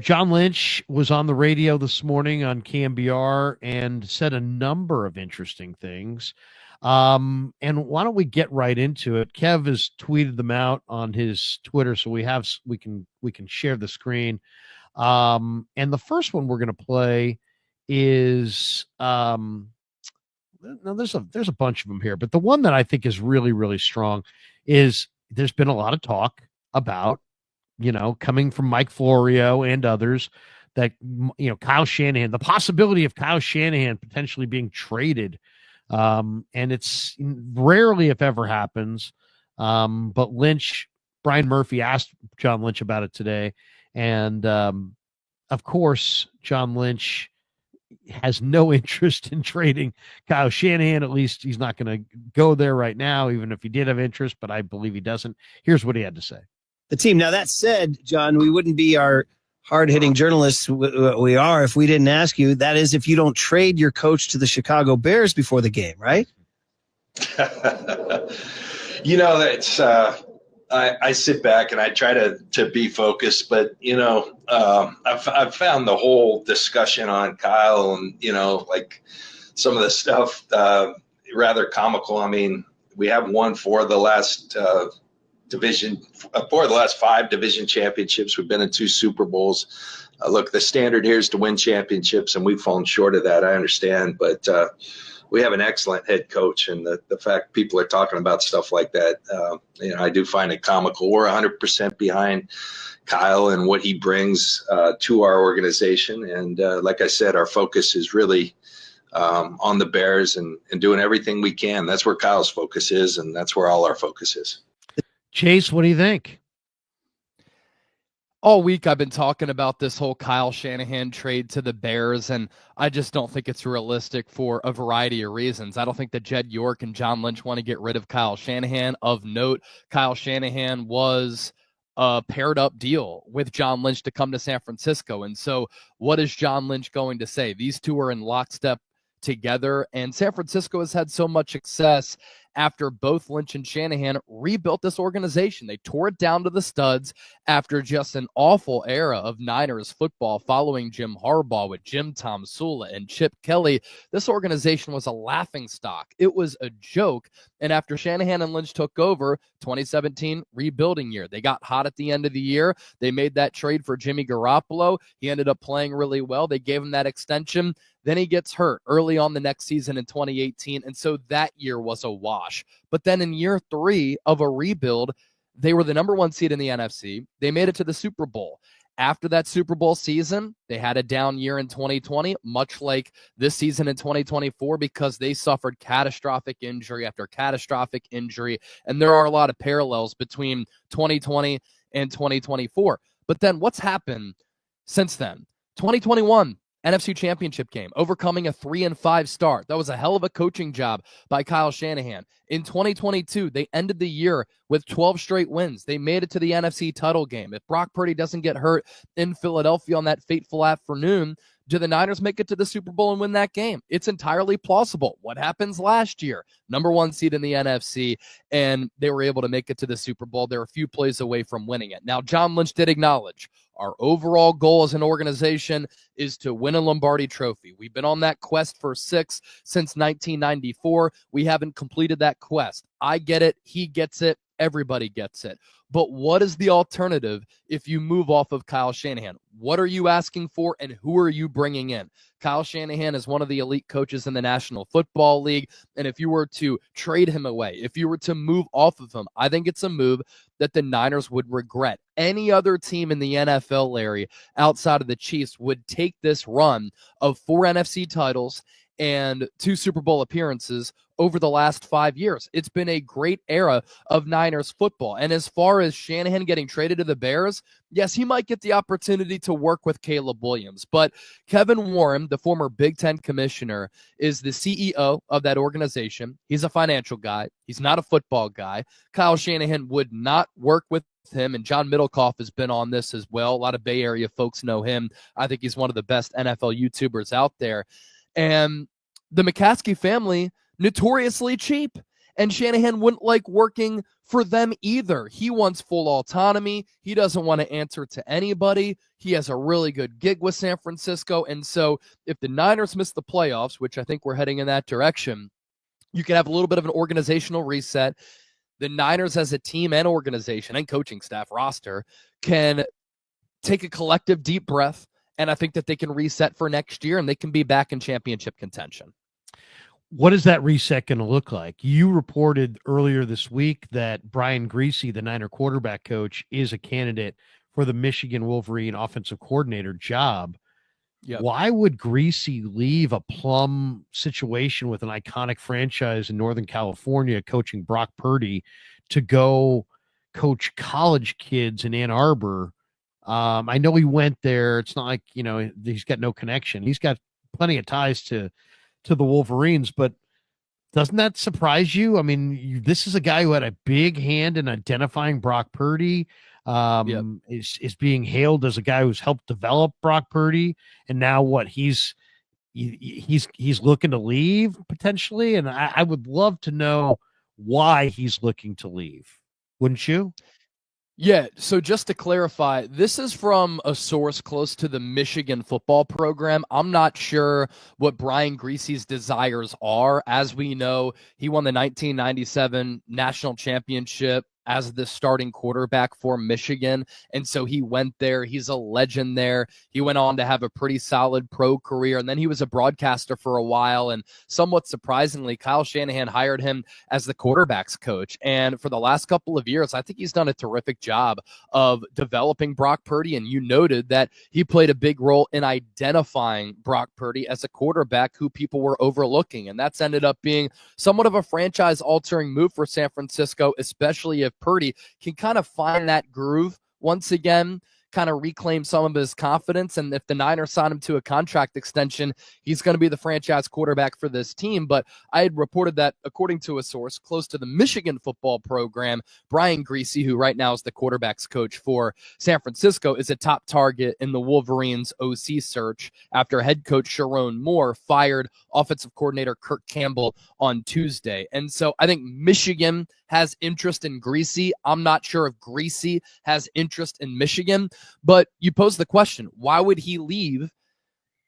John Lynch was on the radio this morning on KNBR and said a number of interesting things. And why don't we get right into it? Kev has tweeted them out on his Twitter, so we can share the screen. And the first one we're going to play is now there's a bunch of them here, but the one that I think is really, really strong is there's been a lot of talk about, coming from Mike Florio and others, that, Kyle Shanahan, the possibility of Kyle Shanahan potentially being traded. And it's rarely, if ever, happens. But Brian Murphy asked John Lynch about it today. And, of course, John Lynch has no interest in trading Kyle Shanahan. At least he's not going to go there right now, even if he did have interest, but I believe he doesn't. Here's what he had to say. The team. Now, that said, John, we wouldn't be our hard-hitting journalists we are if we didn't ask you. That is, if you don't trade your coach to the Chicago Bears before the game, right? That's I sit back and I try to be focused, but I've found the whole discussion on Kyle and like some of the stuff rather comical. I mean, we have won four of the last 5 division championships. We've been in 2 Super Bowls. Look, the standard here is to win championships, and we've fallen short of that. I understand, but we have an excellent head coach, and the fact people are talking about stuff like that, I do find it comical. We're 100% behind Kyle and what he brings to our organization, and like I said, our focus is really on the Bears and doing everything we can. That's where Kyle's focus is, and that's where all our focus is. Chase, what do you think? All week I've been talking about this whole Kyle Shanahan trade to the Bears, and I just don't think it's realistic for a variety of reasons. I don't think that Jed York and John Lynch want to get rid of Kyle Shanahan. Of note, Kyle Shanahan was a paired up deal with John Lynch to come to San Francisco. And so what is John Lynch going to say? These two are in lockstep together, and San Francisco has had so much success after both Lynch and Shanahan rebuilt this organization. They tore it down to the studs after just an awful era of Niners football following Jim Harbaugh with Jim Tom Sula and Chip Kelly. This organization was a laughingstock. It was a joke. And after Shanahan and Lynch took over, 2017 rebuilding year. They got hot at the end of the year. They made that trade for Jimmy Garoppolo. He ended up playing really well. They gave him that extension. Then he gets hurt early on the next season in 2018, and so that year was a wash. But then in year 3 of a rebuild, they were the number 1 seed in the NFC. They made it to the Super Bowl. After that Super Bowl season, they had a down year in 2020, much like this season in 2024, because they suffered catastrophic injury after catastrophic injury, and there are a lot of parallels between 2020 and 2024. But then what's happened since then? 2021, NFC Championship game, overcoming a 3-5 start. That was a hell of a coaching job by Kyle Shanahan. In 2022, they ended the year with 12 straight wins. They made it to the NFC title game. If Brock Purdy doesn't get hurt in Philadelphia on that fateful afternoon, do the Niners make it to the Super Bowl and win that game? It's entirely plausible. What happens last year? Number 1 seed in the NFC, and they were able to make it to the Super Bowl. They're a few plays away from winning it. Now, John Lynch did acknowledge our overall goal as an organization is to win a Lombardi trophy. We've been on that quest for 6 since 1994. We haven't completed that quest. I get it. He gets it. Everybody gets it. But what is the alternative if you move off of Kyle Shanahan? What are you asking for, and who are you bringing in? Kyle Shanahan is one of the elite coaches in the National Football League, and if you were to trade him away, if you were to move off of him, I think it's a move that the Niners would regret. Any other team in the NFL, Larry, outside of the Chiefs, would take this run of 4 NFC titles and 2 Super Bowl appearances over the last 5 years. It's been a great era of Niners football. And as far as Shanahan getting traded to the Bears, yes, he might get the opportunity to work with Caleb Williams. But Kevin Warren, the former Big Ten commissioner, is the CEO of that organization. He's a financial guy. He's not a football guy. Kyle Shanahan would not work with him, and John Middlecoff has been on this as well. A lot of Bay Area folks know him. I think he's one of the best NFL YouTubers out there. And the McCaskey family, notoriously cheap. And Shanahan wouldn't like working for them either. He wants full autonomy. He doesn't want to answer to anybody. He has a really good gig with San Francisco. And so if the Niners miss the playoffs, which I think we're heading in that direction, you can have a little bit of an organizational reset. The Niners as a team and organization and coaching staff roster can take a collective deep breath. And I think that they can reset for next year and they can be back in championship contention. What is that reset going to look like? You reported earlier this week that Brian Griese, the Niner quarterback coach, is a candidate for the Michigan Wolverine offensive coordinator job. Yep. Why would Griese leave a plum situation with an iconic franchise in Northern California coaching Brock Purdy to go coach college kids in Ann Arbor? I know he went there. It's not like, he's got no connection. He's got plenty of ties to the Wolverines, but doesn't that surprise you? I mean, this is a guy who had a big hand in identifying Brock Purdy, is being hailed as a guy who's helped develop Brock Purdy. And now he's looking to leave potentially. And I would love to know why he's looking to leave. Wouldn't you? Yeah, so just to clarify, this is from a source close to the Michigan football program. I'm not sure what Brian Griese's desires are. As we know, he won the 1997 national championship as the starting quarterback for Michigan. And so he went there. He's a legend there. He went on to have a pretty solid pro career. And then he was a broadcaster for a while. And somewhat surprisingly, Kyle Shanahan hired him as the quarterback's coach. And for the last couple of years, I think he's done a terrific job of developing Brock Purdy. And you noted that he played a big role in identifying Brock Purdy as a quarterback who people were overlooking. And that's ended up being somewhat of a franchise-altering move for San Francisco, especially if Purdy can kind of find that groove once again, kind of reclaim some of his confidence. And if the Niners sign him to a contract extension, he's going to be the franchise quarterback for this team. But I had reported that, according to a source close to the Michigan football program, Brian Griese, who right now is the quarterback's coach for San Francisco, is a top target in the Wolverines OC search after head coach Sharon Moore fired offensive coordinator Kirk Campbell on Tuesday. And so I think Michigan has interest in Griese. I'm not sure if Griese has interest in Michigan, but you pose the question, why would he leave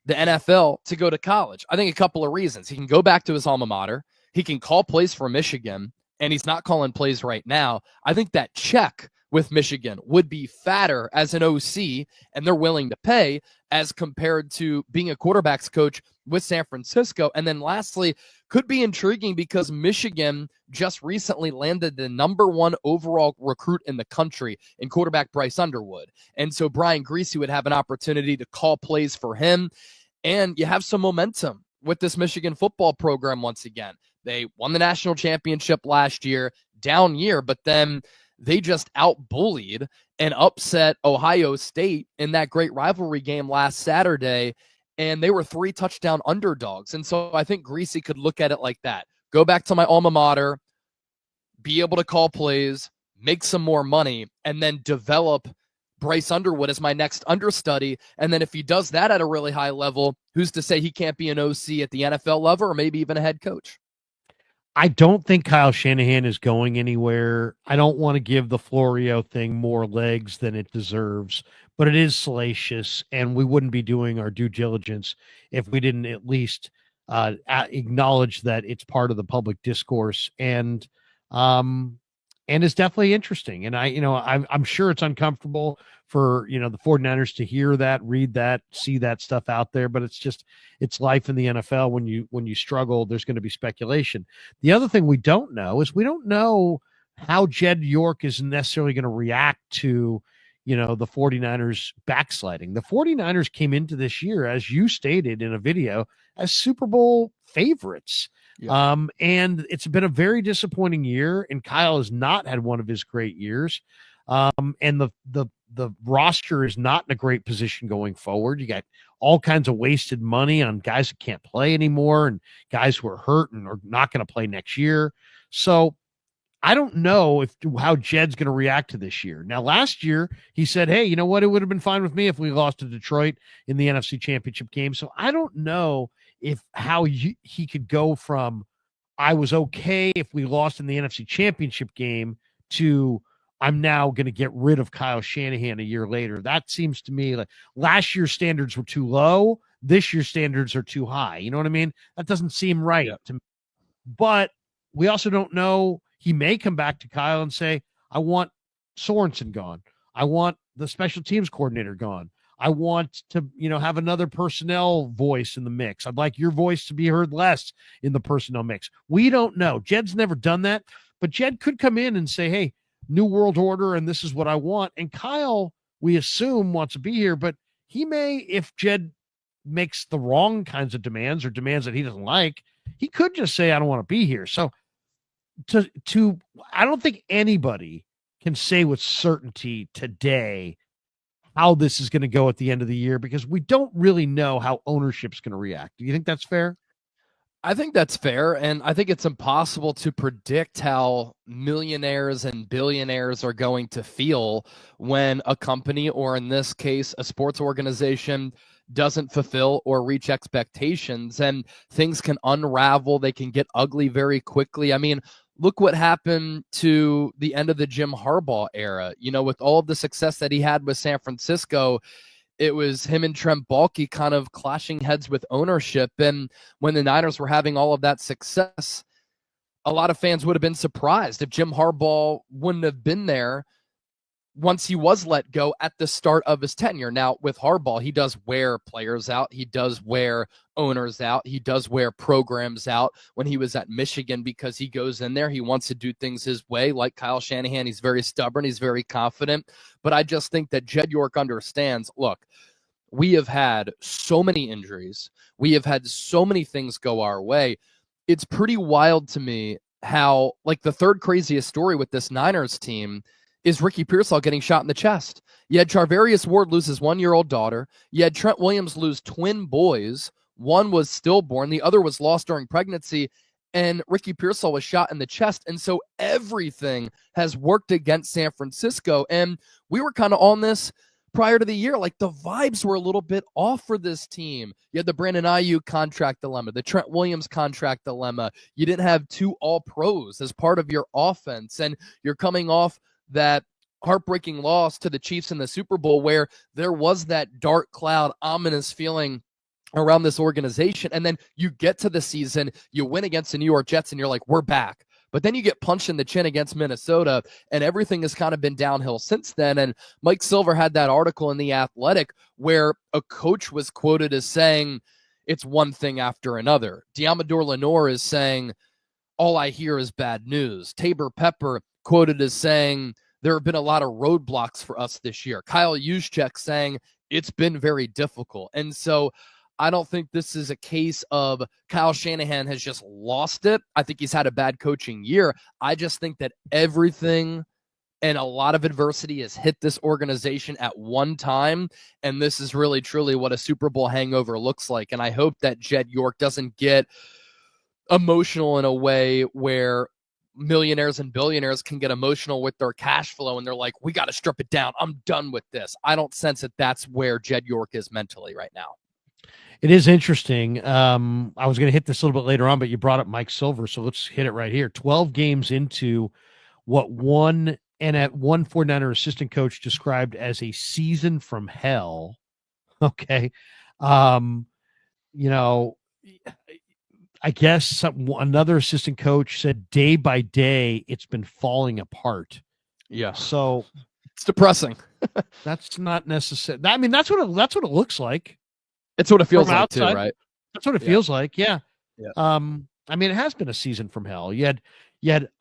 the NFL to go to college? I think a couple of reasons. He can go back to his alma mater. He can call plays for Michigan, and he's not calling plays right now. I think that check with Michigan would be fatter as an OC, and they're willing to pay, as compared to being a quarterback's coach with San Francisco. And then lastly, could be intriguing because Michigan just recently landed the #1 overall recruit in the country in quarterback Bryce Underwood. And so Brian Griese would have an opportunity to call plays for him. And you have some momentum with this Michigan football program once again. They won the national championship last year, down year, but then they just out-bullied and upset Ohio State in that great rivalry game last Saturday, and they were 3-touchdown underdogs. And so I think Griese could look at it like that. Go back to my alma mater, be able to call plays, make some more money, and then develop Bryce Underwood as my next understudy. And then if he does that at a really high level, who's to say he can't be an OC at the NFL level or maybe even a head coach? I don't think Kyle Shanahan is going anywhere. I don't want to give the Florio thing more legs than it deserves, but it is salacious, and we wouldn't be doing our due diligence if we didn't at least acknowledge that it's part of the public discourse, and it's definitely interesting. And I'm sure it's uncomfortable for, the 49ers to hear that, read that, see that stuff out there, but it's life in the NFL. When you struggle, there's going to be speculation. The other thing we don't know is we don't know how Jed York is necessarily going to react to, the 49ers backsliding. The 49ers came into this year, as you stated in a video, as Super Bowl favorites. Yeah. And it's been a very disappointing year, and Kyle has not had one of his great years. And the roster is not in a great position going forward. You got all kinds of wasted money on guys that can't play anymore and guys who are hurt and are not going to play next year. So I don't know how Jed's going to react to this year. Now, last year he said, hey, you know what? It would have been fine with me if we lost to Detroit in the NFC Championship game. So I don't know how he could go from I was okay if we lost in the NFC Championship game to I'm now going to get rid of Kyle Shanahan a year later. That seems to me like last year's standards were too low. This year's standards are too high. You know what I mean? That doesn't seem right to me. But we also don't know. He may come back to Kyle and say, I want Sorensen gone. I want the special teams coordinator gone. I want to, have another personnel voice in the mix. I'd like your voice to be heard less in the personnel mix. We don't know. Jed's never done that, but Jed could come in and say, hey, new world order, and this is what I want. And Kyle, we assume, wants to be here, but he may, if Jed makes the wrong kinds of demands or demands that he doesn't like, he could just say, I don't want to be here. So I don't think anybody can say with certainty today how this is going to go at the end of the year, because we don't really know how ownership's going to react. Do you think that's fair? I think that's fair, and I think it's impossible to predict how millionaires and billionaires are going to feel when a company, or in this case, a sports organization, doesn't fulfill or reach expectations, and things can unravel. They can get ugly very quickly. I mean, look what happened to the end of the Jim Harbaugh era. With all of the success that he had with San Francisco, it was him and Trent Baalke kind of clashing heads with ownership. And when the Niners were having all of that success, a lot of fans would have been surprised if Jim Harbaugh wouldn't have been there once he was let go at the start of his tenure. Now, with Harbaugh, he does wear players out. He does wear owners out. He does wear programs out. When he was at Michigan, because he goes in there, he wants to do things his way. Like Kyle Shanahan, he's very stubborn. He's very confident. But I just think that Jed York understands, look, we have had so many injuries. We have had so many things go our way. It's pretty wild to me how, like, the third craziest story with this Niners team is Ricky Pearsall getting shot in the chest. You had Charvarius Ward lose his 1-year-old daughter. You had Trent Williams lose twin boys. One was stillborn. The other was lost during pregnancy. And Ricky Pearsall was shot in the chest. And so everything has worked against San Francisco. And we were kind of on this prior to the year. Like, the vibes were a little bit off for this team. You had the Brandon Ayuk contract dilemma, the Trent Williams contract dilemma. You didn't have 2 all-pros as part of your offense. And you're coming off that heartbreaking loss to the Chiefs in the Super Bowl, where there was that dark cloud, ominous feeling around this organization. And then you get to the season, you win against the New York Jets, and you're like, we're back. But then you get punched in the chin against Minnesota, and everything has kind of been downhill since then. And Mike Silver had that article in The Athletic where a coach was quoted as saying, it's one thing after another. Diamador Lenore is saying, all I hear is bad news. Tabor Pepper quoted as saying, there have been a lot of roadblocks for us this year. Kyle Juszczyk saying, it's been very difficult. And so I don't think this is a case of Kyle Shanahan has just lost it. I think he's had a bad coaching year. I just think that everything and a lot of adversity has hit this organization at one time, and this is really, truly what a Super Bowl hangover looks like. And I hope that Jed York doesn't get emotional in a way where millionaires and billionaires can get emotional with their cash flow, and they're like, we got to strip it down. I'm done with this. I don't sense that that's where Jed York is mentally right now. It is interesting. I was going to hit this a little bit later on, but you brought up Mike Silver, so let's hit it right here. 12 games into what one 49er assistant coach described as a season from hell. Okay. I guess another assistant coach said day by day it's been falling apart. Yeah. So it's depressing. That's not necessary. I mean, that's what it looks like. It's what it feels like outside, too, right? That's what it feels like. Yeah. Yeah. I mean, it has been a season from hell. You had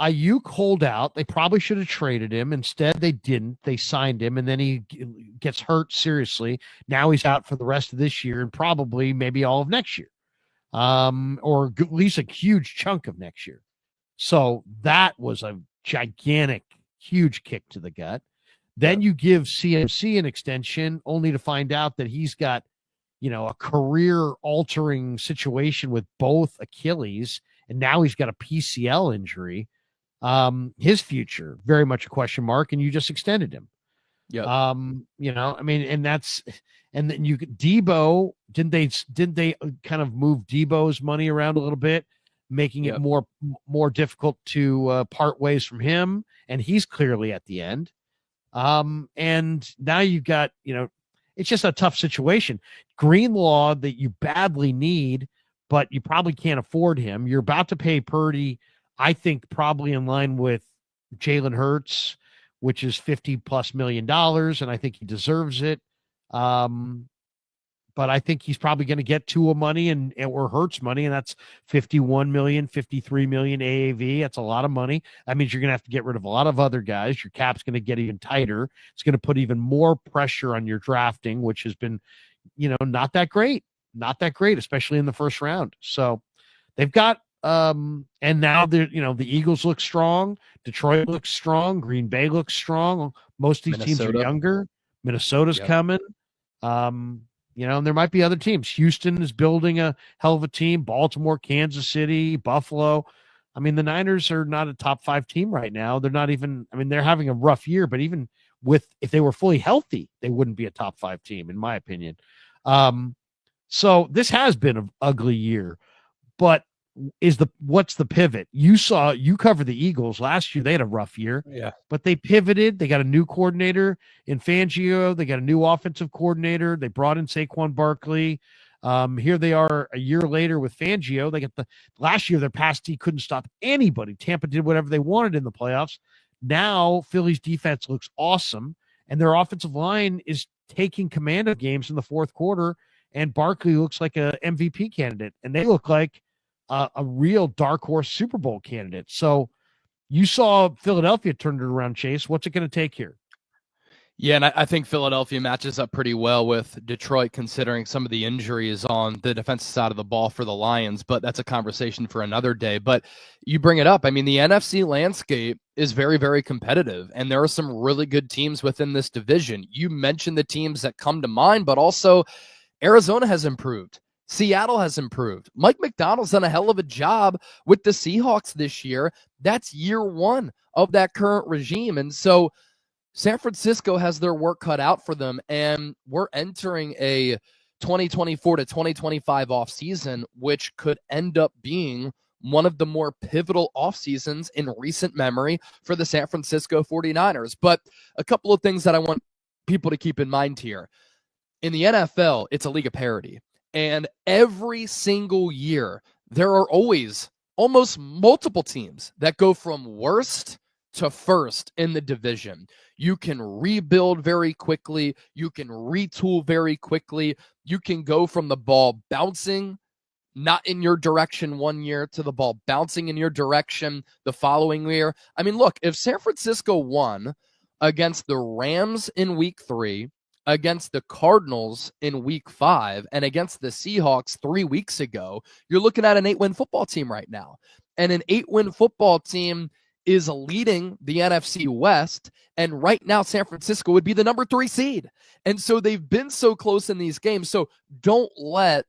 Ayuk hold out. They probably should have traded him. Instead, they didn't. They signed him, and then he gets hurt seriously. Now he's out for the rest of this year and probably maybe all of next year, or at least a huge chunk of next year. So that was a gigantic, huge kick to the gut. Then you give CMC an extension only to find out that he's got, a career-altering situation with both Achilles, and now he's got a PCL injury. His future, very much a question mark, and you just extended him. Yeah. And then Debo, didn't they kind of move Debo's money around a little bit? making it more difficult to part ways from him, and he's clearly at the end. And now you've got, it's just a tough situation. Greenlaw that you badly need, but you probably can't afford him. You're about to pay Purdy, I think, probably in line with Jalen Hurts, which is $50+ million, and I think he deserves it. But I think he's probably going to get Tua money or Hurts money, and that's $51 million, $53 million AAV. That's a lot of money. That means you're going to have to get rid of a lot of other guys. Your cap's going to get even tighter. It's going to put even more pressure on your drafting, which has been, not that great, especially in the first round. So they've got, and now the Eagles look strong. Detroit looks strong. Green Bay looks strong. Most of these teams are younger. Minnesota's coming. And there might be other teams. Houston is building a hell of a team. Baltimore, Kansas City, Buffalo. I mean, the Niners are not a top 5 team right now. They're not even, they're having a rough year, but even if they were fully healthy, they wouldn't be a top 5 team, in my opinion. So this has been an ugly year, but what's the pivot? You covered the Eagles last year. They had a rough year, but they pivoted. They got a new coordinator in Fangio. They got a new offensive coordinator. They brought in Saquon Barkley. Here they are a year later with Fangio. They got last year, their pass D couldn't stop anybody. Tampa did whatever they wanted in the playoffs. Now Philly's defense looks awesome, and their offensive line is taking command of games in the fourth quarter, and Barkley looks like a MVP candidate, and they look like a real dark horse Super Bowl candidate. So you saw Philadelphia turn it around, Chase. What's it going to take here? Yeah, and I think Philadelphia matches up pretty well with Detroit, considering some of the injuries on the defensive side of the ball for the Lions, but that's a conversation for another day. But you bring it up. The NFC landscape is very, very competitive, and there are some really good teams within this division. You mentioned the teams that come to mind, but also Arizona has improved. Seattle has improved. Mike McDonald's done a hell of a job with the Seahawks this year. That's year one of that current regime. And so San Francisco has their work cut out for them, and we're entering a 2024 to 2025 offseason, which could end up being one of the more pivotal off seasons in recent memory for the San Francisco 49ers. But a couple of things that I want people to keep in mind here. In the NFL, it's a league of parity. And every single year, there are always almost multiple teams that go from worst to first in the division. You can rebuild very quickly. You can retool very quickly. You can go from the ball bouncing not in your direction one year to the ball bouncing in your direction the following year. Look, if San Francisco won against the Rams in week 3, against the Cardinals in week 5, and against the Seahawks 3 weeks ago, you're looking at an 8-win football team right now. And an 8-win football team is leading the NFC West, and right now San Francisco would be the number 3 seed. And so they've been so close in these games. So don't let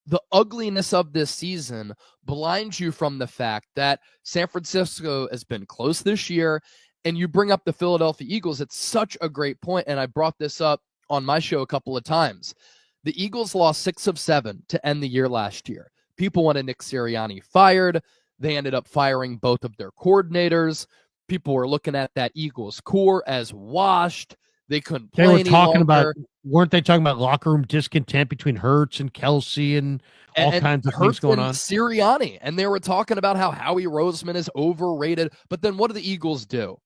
the ugliness of this season blind you from the fact that San Francisco has been close this year. And you bring up the Philadelphia Eagles. It's such a great point, and I brought this up on my show a couple of times. The Eagles lost 6 of 7 to end the year last year. People wanted Nick Sirianni fired. They ended up firing both of their coordinators. People were looking at that Eagles core as washed. They couldn't play any longer. Weren't they talking about locker room discontent between Hurts and Kelsey and all kinds of things going on? Sirianni, and they were talking about how Howie Roseman is overrated. But then what do the Eagles do?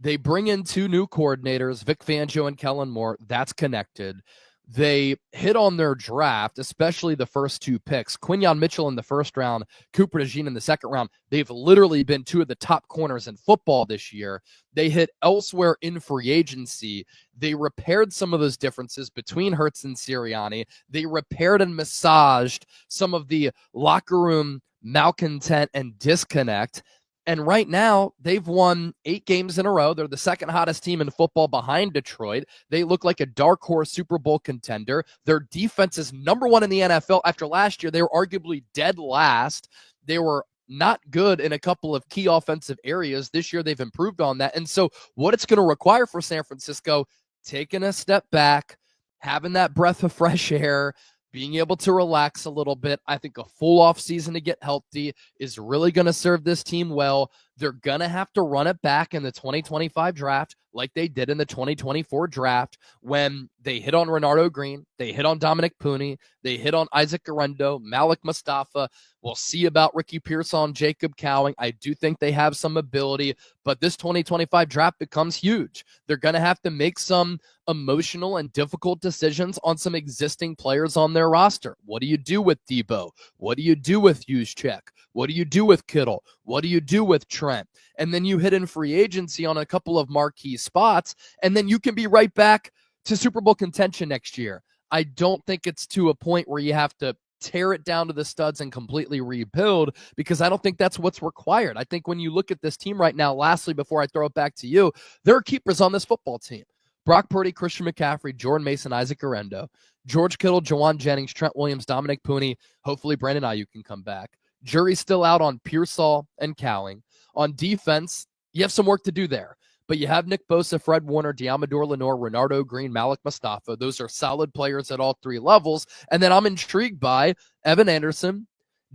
They bring in 2 new coordinators, Vic Fangio and Kellen Moore. That's connected. They hit on their draft, especially the first 2 picks. Quinyon Mitchell in the first round, Cooper DeJean in the second round. They've literally been 2 of the top corners in football this year. They hit elsewhere in free agency. They repaired some of those differences between Hurts and Sirianni. They repaired and massaged some of the locker room malcontent and disconnect. And right now, they've won 8 games in a row. They're the second hottest team in football behind Detroit. They look like a dark horse Super Bowl contender. Their defense is number 1 in the NFL. After last year, they were arguably dead last. They were not good in a couple of key offensive areas. This year, they've improved on that. And so what it's going to require for San Francisco, taking a step back, having that breath of fresh air, being able to relax a little bit. I think a full off season to get healthy is really going to serve this team well. They're going to have to run it back in the 2025 draft like they did in the 2024 draft when they hit on Renardo Green, they hit on Dominic Pooney, they hit on Isaac Arendo, Malik Mustafa. We'll see about Ricky Pearsall, Jacob Cowing. I do think they have some ability, but this 2025 draft becomes huge. They're going to have to make some emotional and difficult decisions on some existing players on their roster. What do you do with Debo? What do you do with Juszczyk? What do you do with Kittle? What do you do with Trent? And then you hit in free agency on a couple of marquee spots, and then you can be right back to Super Bowl contention next year. I don't think it's to a point where you have to tear it down to the studs and completely rebuild, because I don't think that's what's required. I think when you look at this team right now, lastly, before I throw it back to you, there are keepers on this football team. Brock Purdy, Christian McCaffrey, Jordan Mason, Isaac Arendo, George Kittle, Jawan Jennings, Trent Williams, Dominic Pooney. Hopefully Brandon Ayuk can come back. Jury's still out on Pearsall and Cowing. On defense, you have some work to do there. But you have Nick Bosa, Fred Warner, Diamador Lenore, Renardo Green, Malik Mustafa. Those are solid players at all three levels. And then I'm intrigued by Evan Anderson,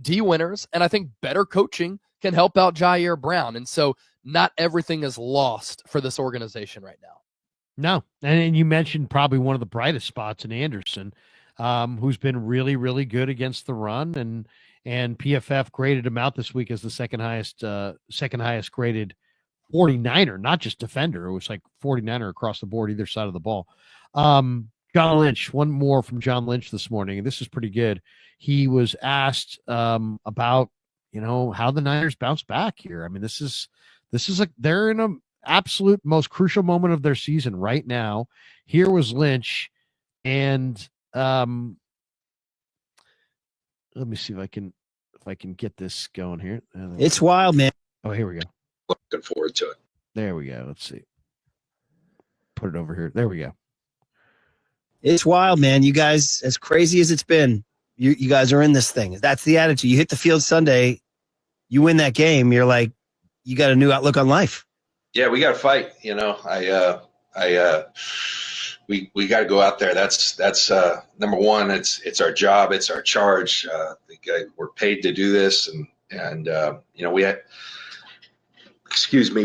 D. Winters, and I think better coaching can help out Jair Brown. And so not everything is lost for this organization right now. No. And you mentioned probably one of the brightest spots in Anderson, who's been really, really good against the run. And PFF graded him out this week as the second highest graded 49er, not just defender. It was like 49er across the board, either side of the ball. John Lynch, one more from John Lynch this morning, and this is pretty good. He was asked about, how the Niners bounce back here. I mean, they're in an absolute most crucial moment of their season right now. Here was Lynch, and let me see if I can get this going here. It's wild, man. Oh, here we go. Looking forward to it. There we go. Let's see. Put it over here. There we go. It's wild, man. You guys, as crazy as it's been, you guys are in this thing. That's the attitude. You hit the field Sunday, you win that game, you're like, you got a new outlook on life. Yeah, we got to fight. We got to go out there. That's number one. It's our job. It's our charge. We're paid to do this, and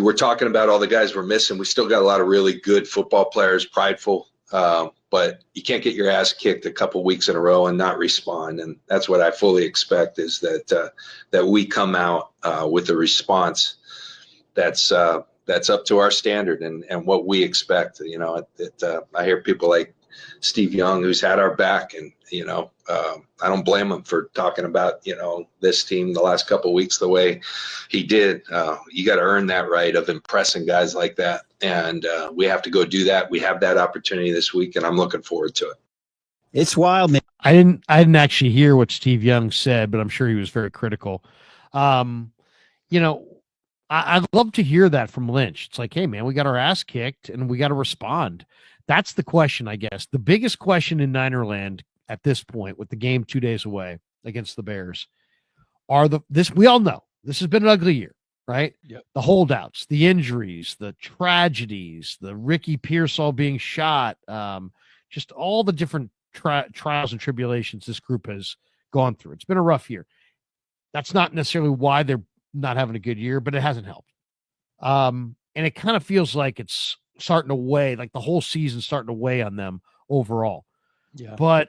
we're talking about all the guys we're missing. We still got a lot of really good football players, prideful, but you can't get your ass kicked a couple weeks in a row and not respond. And that's what I fully expect, is that we come out with a response that's up to our standard and what we expect. I hear people like Steve Young, who's had our back, and I don't blame him for talking about this team the last couple of weeks the way he did. You got to earn that right of impressing guys like that, and we have to go do that. We have that opportunity this week, and I'm looking forward to it. It's wild, man. I didn't actually hear what Steve Young said, but I'm sure he was very critical. I'd love to hear that from Lynch. It's like, hey, man, we got our ass kicked and we got to respond. That's the question, I guess. The biggest question in Ninerland at this point, with the game 2 days away against the Bears, we all know this has been an ugly year, right? Yep. The holdouts, the injuries, the tragedies, the Ricky Pearsall being shot, just all the different trials and tribulations this group has gone through. It's been a rough year. That's not necessarily why they're not having a good year, but it hasn't helped. And it kind of feels like it's starting to weigh, like the whole season's starting to weigh on them overall. Yeah. But,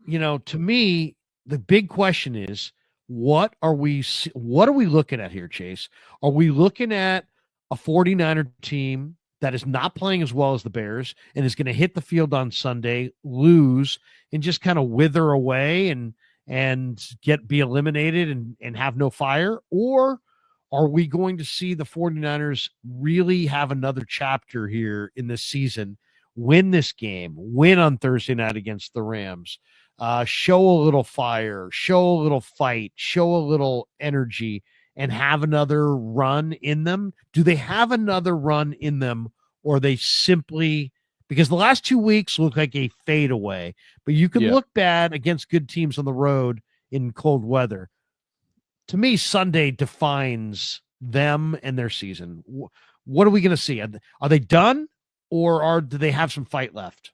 to me, the big question is, what are we looking at here, Chase? Are we looking at a 49er team that is not playing as well as the Bears and is going to hit the field on Sunday, lose, and just kind of wither away and be eliminated and have no fire? Or are we going to see the 49ers really have another chapter here in this season, win this game, win on Thursday night against the Rams, show a little fire, show a little fight, show a little energy, and have another run in them? Do they have another run in them, or are they simply, because the last 2 weeks look like a fadeaway, but you can look bad against good teams on the road in cold weather. To me, Sunday defines them and their season. What are we going to see? Are they done, or do they have some fight left?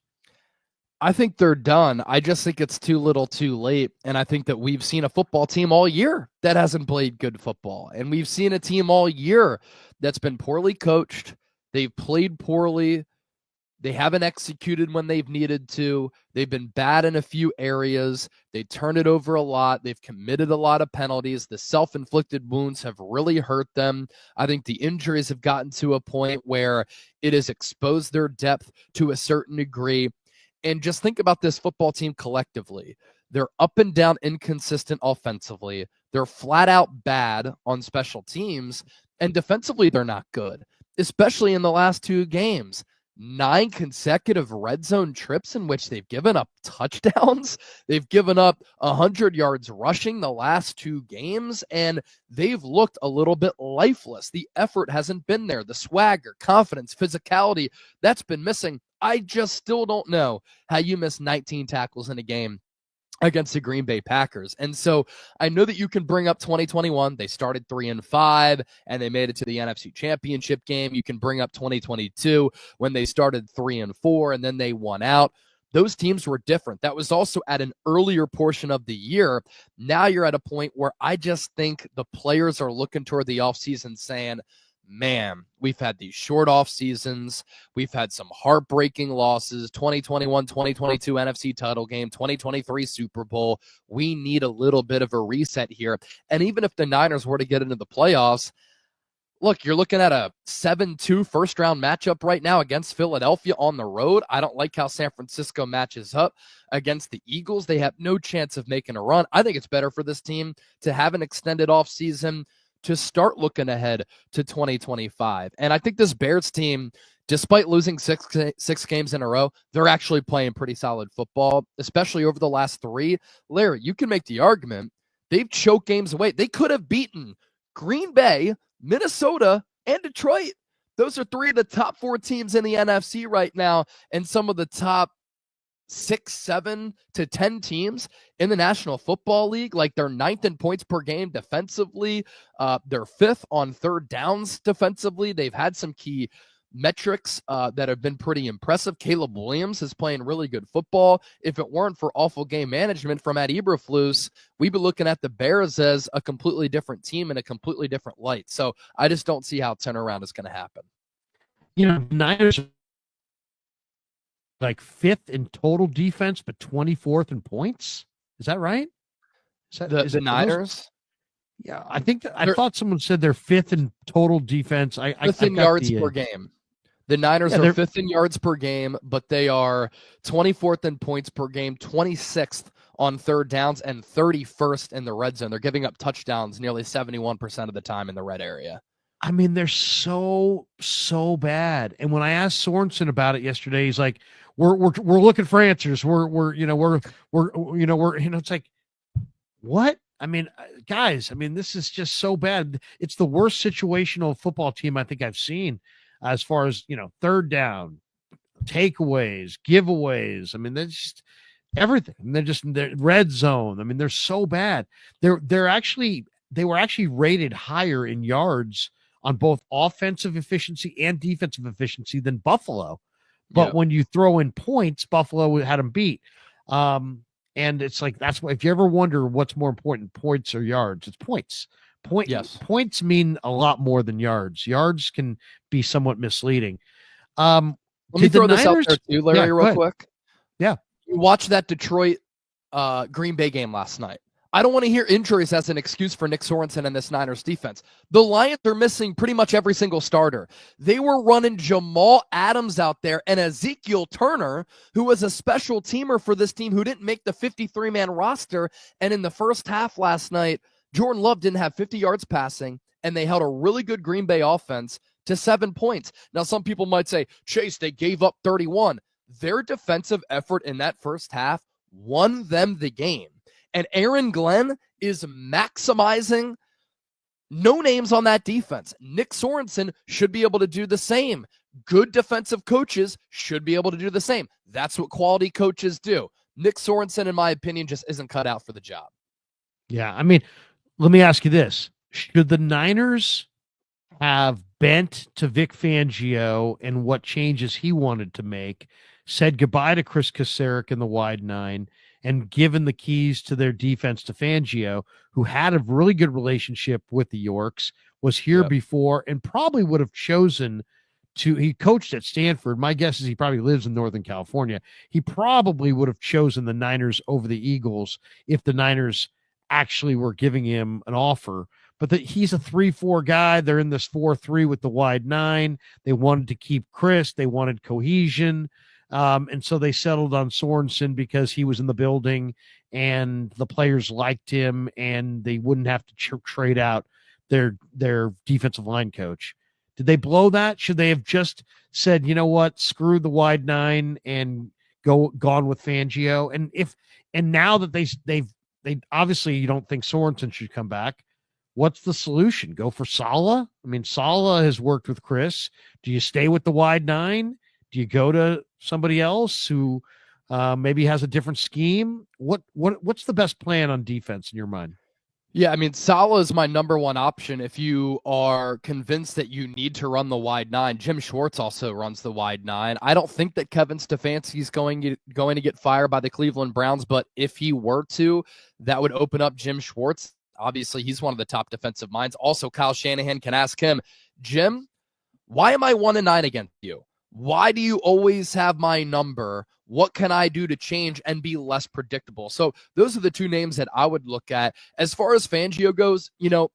I think they're done. I just think it's too little too late. And I think that we've seen a football team all year that hasn't played good football. And we've seen a team all year that's been poorly coached. They've played poorly. They haven't executed when they've needed to. They've been bad in a few areas. They turn it over a lot. They've committed a lot of penalties. The self-inflicted wounds have really hurt them. I think the injuries have gotten to a point where it has exposed their depth to a certain degree. And just think about this football team collectively. They're up and down inconsistent offensively. They're flat out bad on special teams. And defensively, they're not good, especially in the last 2 games. 9 consecutive red zone trips in which they've given up touchdowns. They've given up 100 yards rushing the last 2 games, and they've looked a little bit lifeless. The effort hasn't been there. The swagger, confidence, physicality, that's been missing. I just still don't know how you miss 19 tackles in a game against the Green Bay Packers. And so I know that you can bring up 2021. They started 3-5 and they made it to the NFC Championship game. You can bring up 2022 when they started 3-4 and then they won out. Those teams were different. That was also at an earlier portion of the year. Now you're at a point where I just think the players are looking toward the offseason saying, man, we've had these short off seasons. We've had some heartbreaking losses, 2021, 2022 NFC title game, 2023 Super Bowl. We need a little bit of a reset here. And even if the Niners were to get into the playoffs, look, you're looking at a 7-2 first round matchup right now against Philadelphia on the road. I don't like how San Francisco matches up against the Eagles. They have no chance of making a run. I think it's better for this team to have an extended off season to start looking ahead to 2025. And I think this Bears team, despite losing six games in a row, they're actually playing pretty solid football, especially over the last 3. Larry, you can make the argument they've choked games away. They could have beaten Green Bay, Minnesota, and Detroit. Those are 3 of the top 4 teams in the NFC right now, and some of the top 6, 7 to 10 teams in the National Football League. Like, they're 9th in points per game defensively. They're 5th on third downs defensively. They've had some key metrics that have been pretty impressive. Caleb Williams is playing really good football. If it weren't for awful game management from Matt Eberflus, we'd be looking at the Bears as a completely different team in a completely different light. So I just don't see how turnaround is going to happen. You know, Niners like 5th in total defense, but 24th in points. Is that right? The Niners? Yeah, I think I thought someone said they're 5th in total defense. 5th in yards per game. The Niners are 5th in yards per game, but they are 24th in points per game, 26th on third downs, and 31st in the red zone. They're giving up touchdowns nearly 71% of the time in the red area. I mean, they're so bad. And when I asked Sorensen about it yesterday, he's like, "We're looking for answers. We're it's like, what? I mean, guys, I mean, this is just so bad. It's the worst situational football team I think I've seen as far as, third down, takeaways, giveaways. I mean, they're just everything. And they're red zone. I mean, they're so bad. They were actually rated higher in yards on both offensive efficiency and defensive efficiency than Buffalo. But when you throw in points, Buffalo had them beat. And it's like, that's why, if you ever wonder what's more important, points or yards, it's points. Points mean a lot more than yards. Yards can be somewhat misleading. Let me throw this out there too, Larry, real quick. Yeah. You watched that Detroit Green Bay game last night. I don't want to hear injuries as an excuse for Nick Sorensen and this Niners defense. The Lions are missing pretty much every single starter. They were running Jamal Adams out there and Ezekiel Turner, who was a special teamer for this team who didn't make the 53-man roster. And in the first half last night, Jordan Love didn't have 50 yards passing, and they held a really good Green Bay offense to 7 points. Now, some people might say, Chase, they gave up 31. Their defensive effort in that first half won them the game. And Aaron Glenn is maximizing no names on that defense. Nick Sorensen should be able to do the same. Good defensive coaches should be able to do the same. That's what quality coaches do. Nick Sorensen, in my opinion, just isn't cut out for the job. Yeah, I mean, let me ask you this. Should the Niners have bent to Vic Fangio and what changes he wanted to make, said goodbye to Chris Kasarik in the wide 9, and given the keys to their defense to Fangio, who had a really good relationship with the Yorks, was here before, and probably would have chosen to. He coached at Stanford. My guess is he probably lives in Northern California. He probably would have chosen the Niners over the Eagles if the Niners actually were giving him an offer. But he's a 3-4 guy. They're in this 4-3 with the wide 9. They wanted to keep Chris. They wanted cohesion. And so they settled on Sorensen because he was in the building and the players liked him and they wouldn't have to trade out their defensive line coach. Did they blow that? Should they have just said, you know what, screw the wide 9 and gone with Fangio? And now that they obviously, you don't think Sorensen should come back. What's the solution? Go for Saleh? I mean, Saleh has worked with Chris. Do you stay with the wide 9? Do you go to somebody else who maybe has a different scheme? What's the best plan on defense in your mind? Yeah, I mean, Saleh is my number one option if you are convinced that you need to run the wide 9. Jim Schwartz also runs the wide 9. I don't think that Kevin Stefanski is going to get fired by the Cleveland Browns, but if he were to, that would open up Jim Schwartz. Obviously, he's one of the top defensive minds. Also, Kyle Shanahan can ask him, Jim, why am I 1-9 against you? Why do you always have my number? What can I do to change and be less predictable? So those are the two names that I would look at. As far as Fangio goes,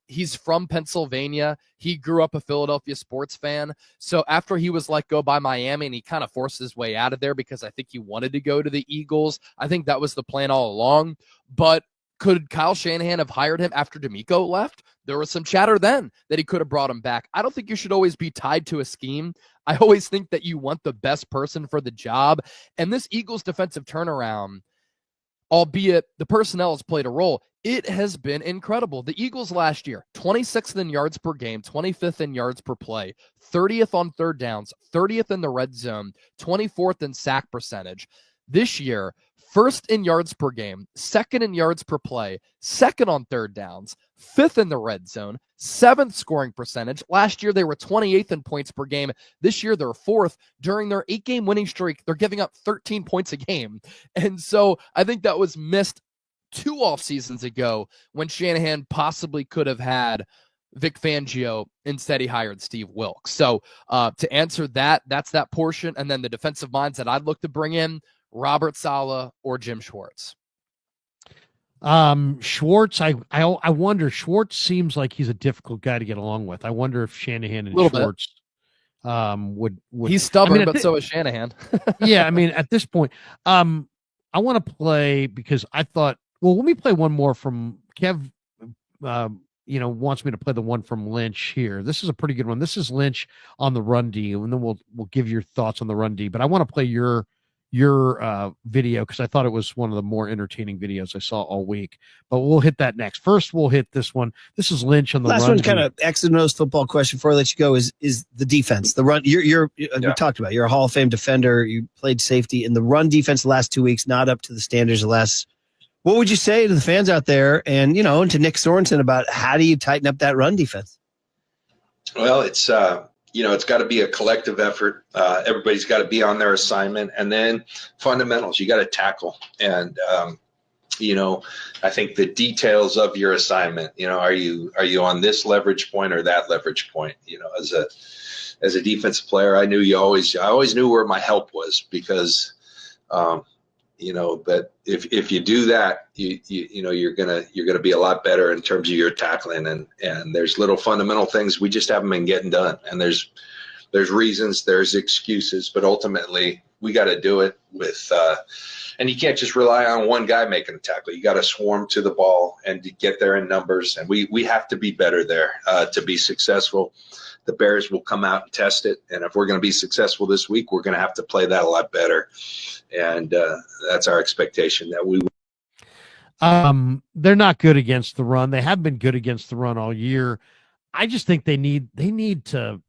he's from Pennsylvania. He grew up a Philadelphia sports fan. So after he was let go by Miami and he kind of forced his way out of there because I think he wanted to go to the Eagles. I think that was the plan all along. But could Kyle Shanahan have hired him after D'Amico left? There was some chatter then that he could have brought him back. I don't think you should always be tied to a scheme. I always think that you want the best person for the job. And this Eagles defensive turnaround, albeit the personnel has played a role, it has been incredible. The Eagles last year, 26th in yards per game, 25th in yards per play, 30th on third downs, 30th in the red zone, 24th in sack percentage. This year, first in yards per game, second in yards per play, second on third downs, fifth in the red zone, seventh scoring percentage. Last year, they were 28th in points per game. This year, they're fourth. During their 8-game winning streak, they're giving up 13 points a game. And so I think that was missed 2 off seasons ago when Shanahan possibly could have had Vic Fangio. Instead, he hired Steve Wilkes. So to answer that, that's that portion. And then the defensive minds that I'd look to bring in, Robert Saleh or Jim Schwartz. Schwartz, I wonder, Schwartz seems like he's a difficult guy to get along with. I wonder if Shanahan and Schwartz would he's stubborn, but so is Shanahan. Yeah, I mean, at this point, I want to play because I thought, well, let me play one more from Kev. Wants me to play the one from Lynch here. This is a pretty good one. This is Lynch on the run D, and then we'll give your thoughts on the run D. But I want to play your video because I thought it was one of the more entertaining videos I saw all week. But we'll hit that next. First, we'll hit this one. This is Lynch on the last run. One, kind of X and O's football question before I let you go is the defense. The run. We talked about. You're a Hall of Fame defender. You played safety in the run defense the last 2 weeks, not up to the standards of the last. What would you say to the fans out there, and and to Nick Sorensen about how do you tighten up that run defense? Well, it's it's got to be a collective effort. Everybody's got to be on their assignment, and then fundamentals. You got to tackle, and I think the details of your assignment. Are you on this leverage point or that leverage point? As a defensive player, I always knew where my help was because. But if you do that, you're gonna be a lot better in terms of your tackling, and there's little fundamental things we just haven't been getting done, and there's reasons, there's excuses, but ultimately we got to do it with, and you can't just rely on one guy making a tackle. You got to swarm to the ball and to get there in numbers, and we have to be better there to be successful. The Bears will come out and test it, and if we're going to be successful this week, we're going to have to play that a lot better, and that's our expectation that we will. They're not good against the run. They have been good against the run all year. I just think they need to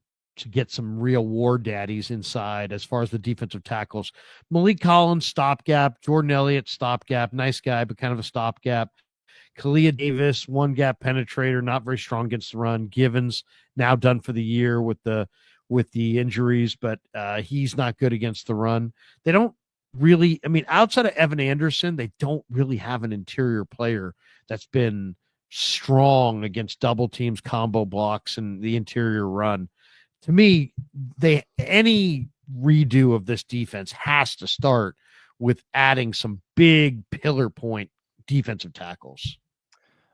get some real war daddies inside as far as the defensive tackles. Malik Collins, stopgap. Jordan Elliott, stopgap. Nice guy, but kind of a stopgap. Kalia Davis, one gap penetrator, not very strong against the run. Givens now done for the year with the injuries, but he's not good against the run. They don't really, I mean, outside of Evan Anderson, they don't really have an interior player that's been strong against double teams, combo blocks, and the interior run. To me, any redo of this defense has to start with adding some big pillar point defensive tackles.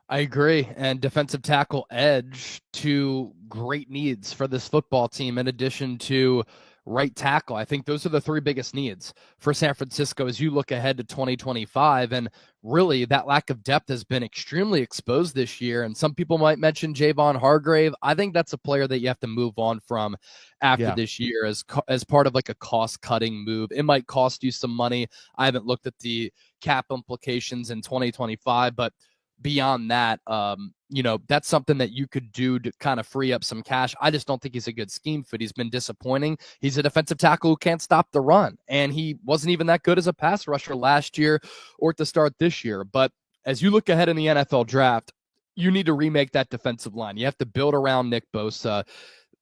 I agree. And defensive tackle edge, two great needs for this football team, in addition to right tackle. I think those are the three biggest needs for San Francisco as you look ahead to 2025. And really, that lack of depth has been extremely exposed this year. And some people might mention Javon Hargrave. I think that's a player that you have to move on from after this year as part of like a cost-cutting move. It might cost you some money. I haven't looked at the cap implications in 2025, but beyond that, that's something that you could do to kind of free up some cash. I just don't think he's a good scheme fit. He's been disappointing. He's a defensive tackle who can't stop the run, and he wasn't even that good as a pass rusher last year or to start this year. But as you look ahead in the NFL draft, you need to remake that defensive line. You have to build around Nick Bosa.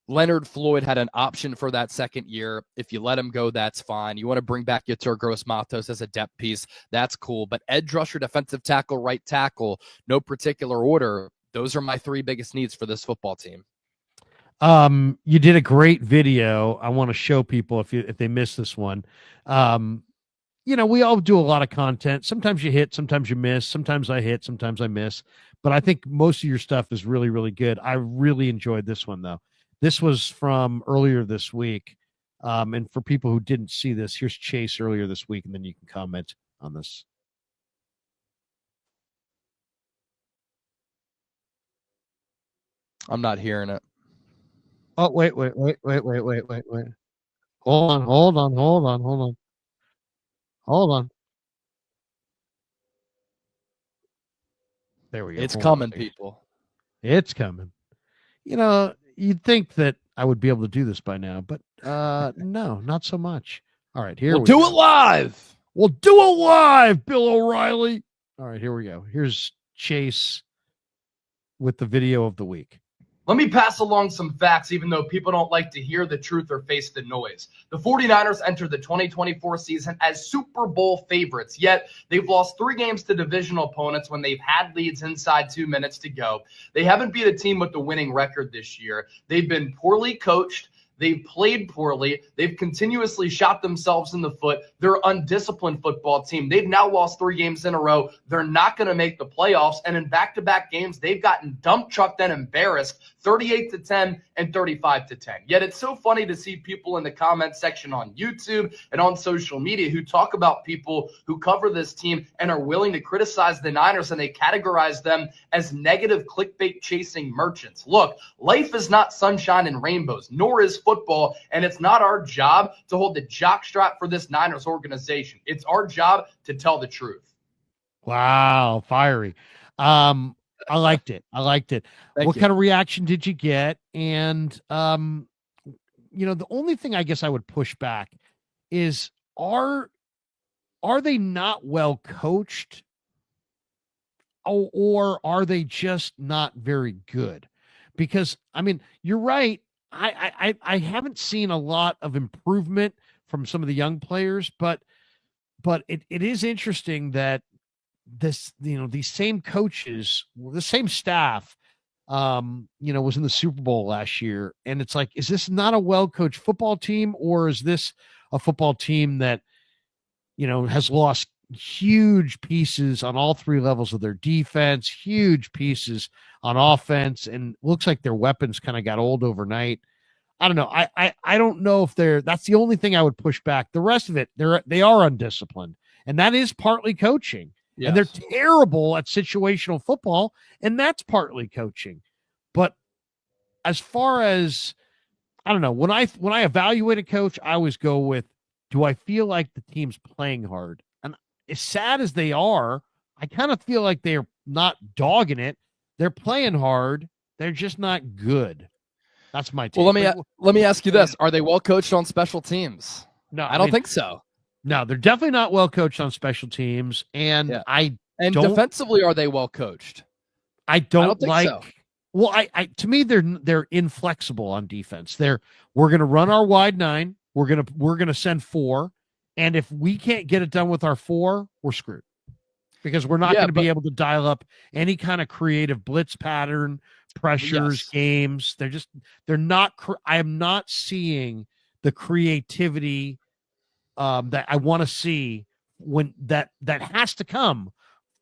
Leonard Floyd had an option for that second year. If you let him go, that's fine. You want to bring back Yetur Gross-Matos as a depth piece, that's cool. But edge rusher, defensive tackle, right tackle, no particular order. Those are my three biggest needs for this football team. You did a great video. I want to show people if they miss this one. We all do a lot of content. Sometimes you hit, sometimes you miss. Sometimes I hit, sometimes I miss. But I think most of your stuff is really, really good. I really enjoyed this one, though. This was from earlier this week. And for people who didn't see this, here's Chase earlier this week, and then you can comment on this. I'm not hearing it. Oh, wait. Hold on. There we go. It's coming, people. It's coming. You'd think that I would be able to do this by now, but no, not so much. All right, here we'll do it live. We'll do it live, Bill O'Reilly. All right, here we go. Here's Chase with the video of the week. Let me pass along some facts, even though people don't like to hear the truth or face the noise. The 49ers entered the 2024 season as Super Bowl favorites, yet they've lost 3 games to divisional opponents when they've had leads inside 2 minutes to go. They haven't beat a team with a winning record this year. They've been poorly coached. They've played poorly. They've continuously shot themselves in the foot. They're an undisciplined football team. They've now lost 3 games in a row. They're not going to make the playoffs. And in back-to-back games, they've gotten dump trucked and embarrassed 38-10 and 35-10. Yet it's so funny to see people in the comment section on YouTube and on social media who talk about people who cover this team and are willing to criticize the Niners, and they categorize them as negative clickbait chasing merchants. Look, life is not sunshine and rainbows, nor is football, and it's not our job to hold the jockstrap for this Niners organization. It's our job to tell the truth. Wow, fiery. I liked it. What kind of reaction did you get? And the only thing I guess I would push back is are they not well coached, or are they just not very good? Because I mean, you're right. I haven't seen a lot of improvement from some of the young players, but it is interesting that these same coaches, the same staff, was in the Super Bowl last year. And it's like, is this not a well-coached football team, or is this a football team that, has lost huge pieces on all 3 levels of their defense, huge pieces on offense, and looks like their weapons kind of got old overnight? I don't know. I don't know if that's the only thing I would push back. The rest of it, they are undisciplined, and that is partly coaching. Yes. And they're terrible at situational football, and that's partly coaching. But as far as, I don't know, when I evaluate a coach, I always go with, do I feel like the team's playing hard? And as sad as they are, I kind of feel like they're not dogging it. They're playing hard. They're just not good. That's my take. Well, let me ask you this: are they well coached on special teams? No, I don't think so. No, they're definitely not well coached on special teams, and defensively, are they well coached? I don't think like. So. Well, to me, they're inflexible on defense. We're going to run our wide 9. We're going to send 4, And if we can't get it done with our 4, we're screwed, because we're not Yeah, going to be but- able to dial up any kind of creative blitz pattern, pressures, Yes. games. They're not, I am not seeing the creativity that I want to see when that has to come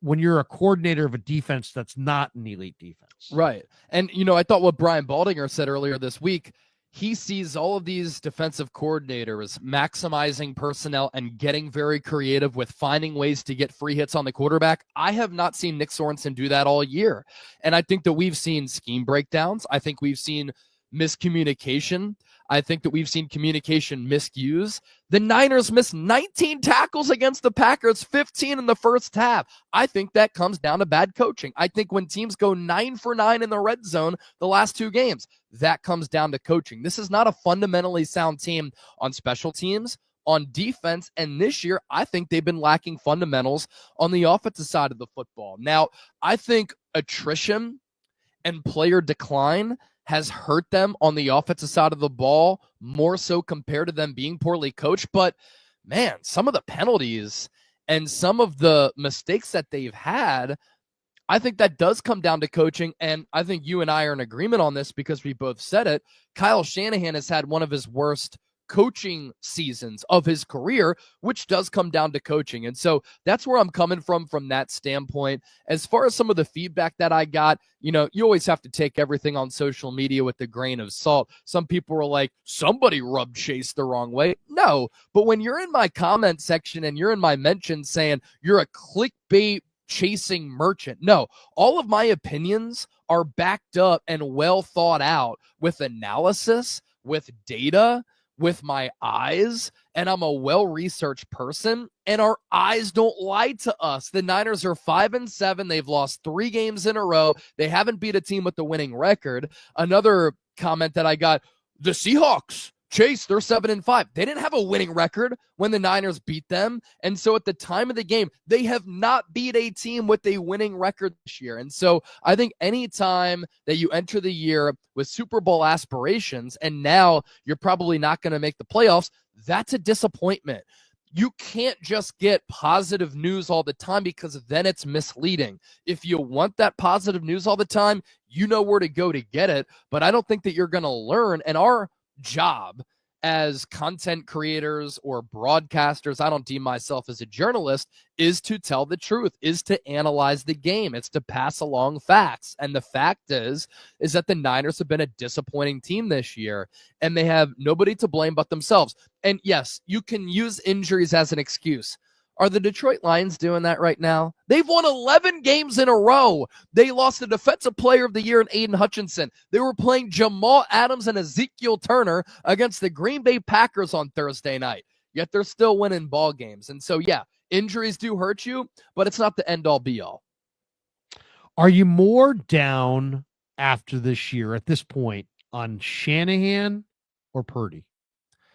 when you're a coordinator of a defense that's not an elite defense. Right. And, you know, I thought what Brian Baldinger said earlier this week, he sees all of these defensive coordinators maximizing personnel and getting very creative with finding ways to get free hits on the quarterback. I have not seen Nick Sorensen do that all year. And I think that we've seen scheme breakdowns. I think we've seen miscommunication. I think that we've seen communication miscues. The Niners missed 19 tackles against the Packers, 15 in the first half. I think that comes down to bad coaching. I think when teams go 9 for 9 in the red zone the last 2 games, that comes down to coaching. This is not a fundamentally sound team on special teams, on defense, and this year, I think they've been lacking fundamentals on the offensive side of the football. Now, I think attrition and player decline has hurt them on the offensive side of the ball more so compared to them being poorly coached. But man, some of the penalties and some of the mistakes that they've had, I think that does come down to coaching. And I think you and I are in agreement on this because we both said it. Kyle Shanahan has had one of his worst coaching seasons of his career, which does come down to coaching. And so that's where I'm coming from that standpoint. As far as some of the feedback that I got, you know, you always have to take everything on social media with a grain of salt. Some people were like, somebody rubbed Chase the wrong way. No, but when you're in my comment section and you're in my mentions saying you're a clickbait chasing merchant. No, all of my opinions are backed up and well thought out with analysis, with data, with my eyes, and I'm a well-researched person, and our eyes don't lie to us. The Niners are 5-7. They've lost 3 games in a row. They haven't beat a team with a winning record. Another comment that I got, the Seahawks, Chase, they're 7-5. They didn't have a winning record when the Niners beat them. And so at the time of the game, they have not beat a team with a winning record this year. And so I think any time that you enter the year with Super Bowl aspirations and now you're probably not going to make the playoffs, that's a disappointment. You can't just get positive news all the time because then it's misleading. If you want that positive news all the time, you know where to go to get it. But I don't think that you're going to learn. And our job as content creators or broadcasters, I don't deem myself as a journalist, is to tell the truth, is to analyze the game. It's to pass along facts. And the fact is that the Niners have been a disappointing team this year, and they have nobody to blame but themselves. And yes, you can use injuries as an excuse. Are the Detroit Lions doing that right now? They've won 11 games in a row. They lost the Defensive Player of the Year in Aiden Hutchinson. They were playing Jamal Adams and Ezekiel Turner against the Green Bay Packers on Thursday night. Yet they're still winning ball games. And so, yeah, injuries do hurt you, but it's not the end-all, be-all. Are you more down after this year at this point on Shanahan or Purdy?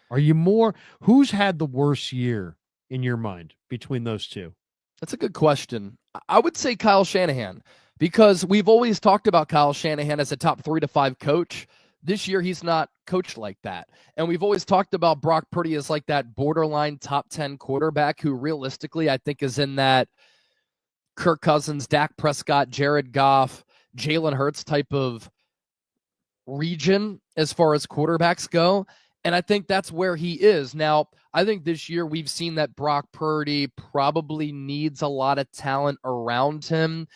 Are you more? Who's had the worst year in your mind between those two? That's a good question. I would say Kyle Shanahan, because we've always talked about Kyle Shanahan as a top 3 to 5 coach. This year, he's not coached like that. And we've always talked about Brock Purdy as like that borderline top 10 quarterback who realistically I think is in that Kirk Cousins, Dak Prescott, Jared Goff, Jalen Hurts type of region as far as quarterbacks go. And I think that's where he is. Now, I think this year we've seen that Brock Purdy probably needs a lot of talent around him.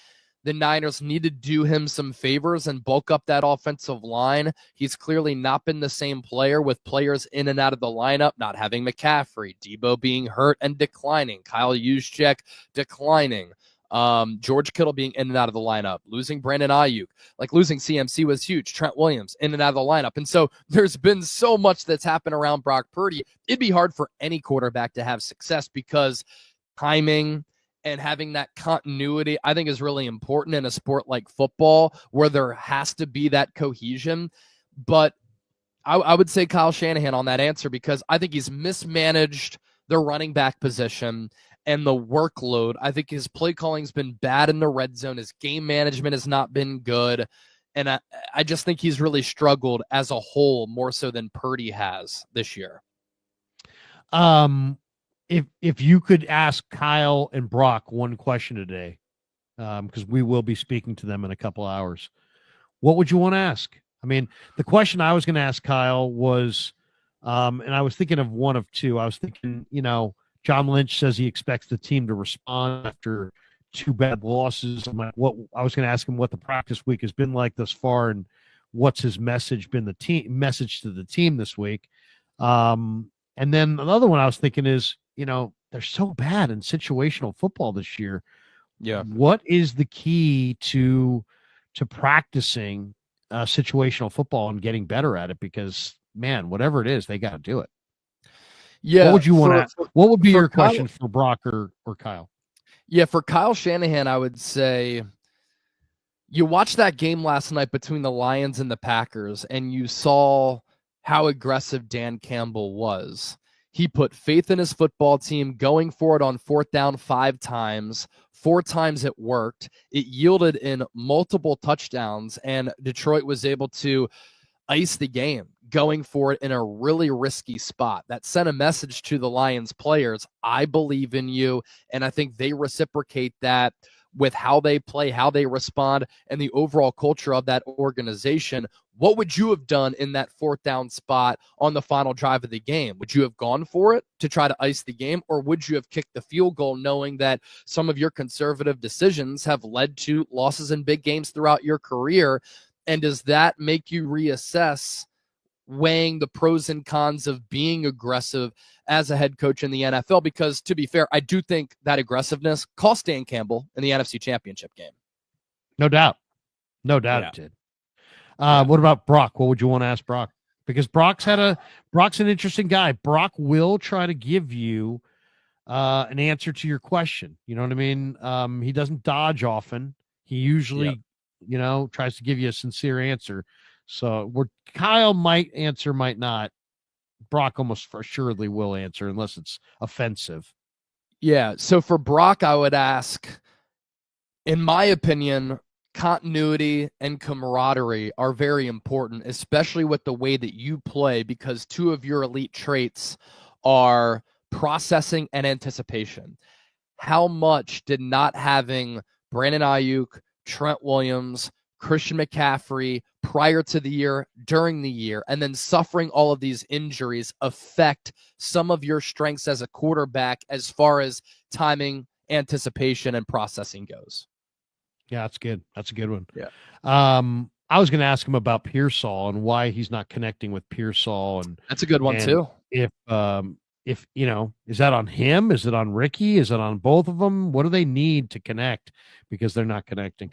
The Niners need to do him some favors and bulk up that offensive line. He's clearly not been the same player with players in and out of the lineup, not having McCaffrey, Debo being hurt and declining, Kyle Juszczyk declining. George Kittle being in and out of the lineup, losing Brandon Ayuk, like losing CMC was huge. Trent Williams in and out of the lineup. And so there's been so much that's happened around Brock Purdy. It'd be hard for any quarterback to have success because timing and having that continuity, I think, is really important in a sport like football where there has to be that cohesion. But I would say Kyle Shanahan on that answer because I think he's mismanaged the running back position and the workload. I think his play calling's been bad in the red zone. His game management has not been good. And I just think he's really struggled as a whole more so than Purdy has this year. if you could ask Kyle and Brock one question today, because we will be speaking to them in a couple hours, what would you want to ask? I mean, the question I was going to ask Kyle was, and I was thinking of one of two. I was thinking, John Lynch says he expects the team to respond after 2 bad losses. I'm like, what? I was going to ask him what the practice week has been like thus far, and what's his message been message to the team this week. And then another one I was thinking is, they're so bad in situational football this year. Yeah. What is the key to practicing situational football and getting better at it? Because, man, whatever it is, they got to do it. Yeah. What would you want to? What would be your Kyle, question for Brock or Kyle? Yeah, for Kyle Shanahan, I would say you watched that game last night between the Lions and the Packers, and you saw how aggressive Dan Campbell was. He put faith in his football team, going for it on 4th down 5 times. 4 times it worked. It yielded in multiple touchdowns, and Detroit was able to ice the game, going for it in a really risky spot. That sent a message to the Lions players. I believe in you, and I think they reciprocate that with how they play, how they respond, and the overall culture of that organization. What would you have done in that 4th down spot on the final drive of the game? Would you have gone for it to try to ice the game, or would you have kicked the field goal knowing that some of your conservative decisions have led to losses in big games throughout your career? And does that make you reassess weighing the pros and cons of being aggressive as a head coach in the NFL? Because, to be fair, I do think that aggressiveness cost Dan Campbell in the NFC Championship game. No doubt. No doubt it did. What about Brock? What would you want to ask Brock? Because Brock's an interesting guy. Brock will try to give you an answer to your question. You know what I mean? He doesn't dodge often. He usually, tries to give you a sincere answer. So Kyle might answer, might not. Brock almost for assuredly will answer unless it's offensive. Yeah. So for Brock, I would ask, in my opinion, continuity and camaraderie are very important, especially with the way that you play, because 2 of your elite traits are processing and anticipation. How much did not having Brandon Ayuk, Trent Williams, Christian McCaffrey prior to the year, during the year, and then suffering all of these injuries affect some of your strengths as a quarterback as far as timing, anticipation, and processing goes? Yeah, that's good. That's a good one. Yeah. I was going to ask him about Pearsall and why he's not connecting with Pearsall, and that's a good one too. If is that on him? Is it on Ricky? Is it on both of them? What do they need to connect? Because they're not connecting.